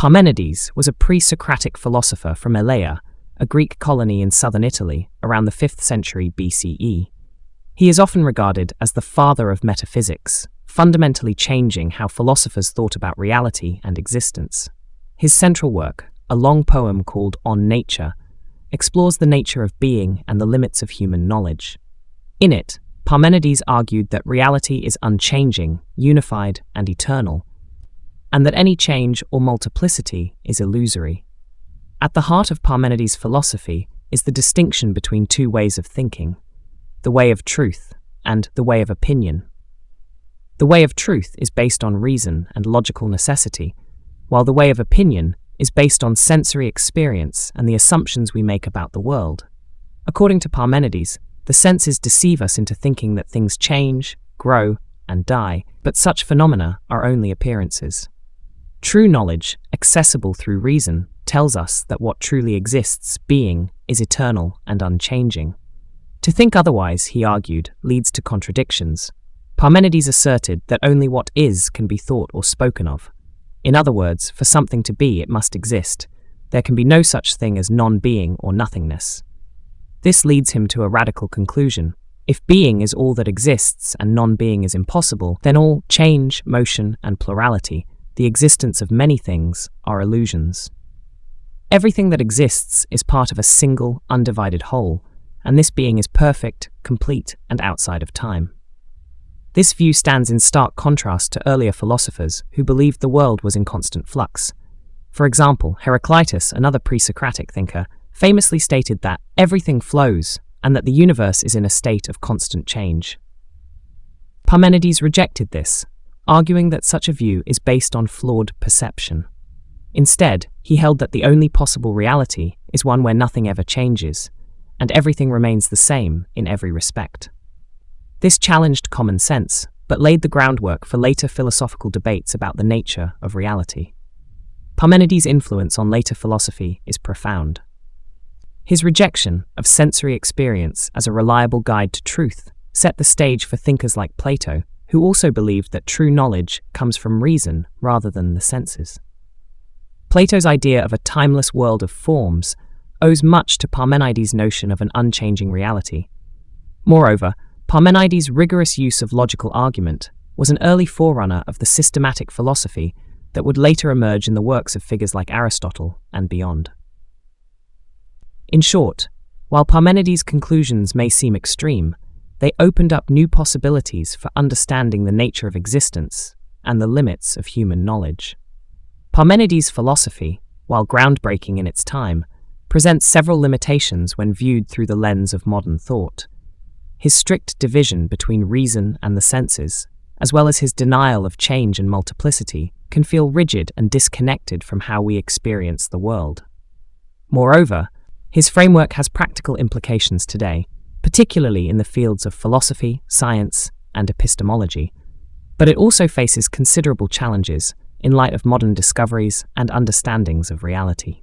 Parmenides was a pre-Socratic philosopher from Elea, a Greek colony in southern Italy, around the 5th century BCE. He is often regarded as the father of metaphysics, fundamentally changing how philosophers thought about reality and existence. His central work, a long poem called On Nature, explores the nature of being and the limits of human knowledge. In it, Parmenides argued that reality is unchanging, unified, and eternal, and that any change or multiplicity is illusory. At the heart of Parmenides' philosophy is the distinction between two ways of thinking, the way of truth and the way of opinion. The way of truth is based on reason and logical necessity, while the way of opinion is based on sensory experience and the assumptions we make about the world. According to Parmenides, the senses deceive us into thinking that things change, grow, and die, but such phenomena are only appearances. True knowledge, accessible through reason, tells us that what truly exists, being, is eternal and unchanging. To think otherwise, he argued, leads to contradictions. Parmenides asserted that only what is can be thought or spoken of. In other words, for something to be, it must exist. There can be no such thing as non-being or nothingness. This leads him to a radical conclusion. If being is all that exists and non-being is impossible, then all change, motion, and plurality, the existence of many things, are illusions. Everything that exists is part of a single, undivided whole, and this being is perfect, complete, and outside of time. This view stands in stark contrast to earlier philosophers who believed the world was in constant flux. For example, Heraclitus, another pre-Socratic thinker, famously stated that everything flows and that the universe is in a state of constant change. Parmenides rejected this, arguing that such a view is based on flawed perception. Instead, he held that the only possible reality is one where nothing ever changes, and everything remains the same in every respect. This challenged common sense, but laid the groundwork for later philosophical debates about the nature of reality. Parmenides' influence on later philosophy is profound. His rejection of sensory experience as a reliable guide to truth set the stage for thinkers like Plato, who also believed that true knowledge comes from reason rather than the senses. Plato's idea of a timeless world of forms owes much to Parmenides' notion of an unchanging reality. Moreover, Parmenides' rigorous use of logical argument was an early forerunner of the systematic philosophy that would later emerge in the works of figures like Aristotle and beyond. In short, while Parmenides' conclusions may seem extreme, they opened up new possibilities for understanding the nature of existence and the limits of human knowledge. Parmenides' philosophy, while groundbreaking in its time, presents several limitations when viewed through the lens of modern thought. His strict division between reason and the senses, as well as his denial of change and multiplicity, can feel rigid and disconnected from how we experience the world. Moreover, his framework has practical implications today, particularly in the fields of philosophy, science, and epistemology, but it also faces considerable challenges in light of modern discoveries and understandings of reality.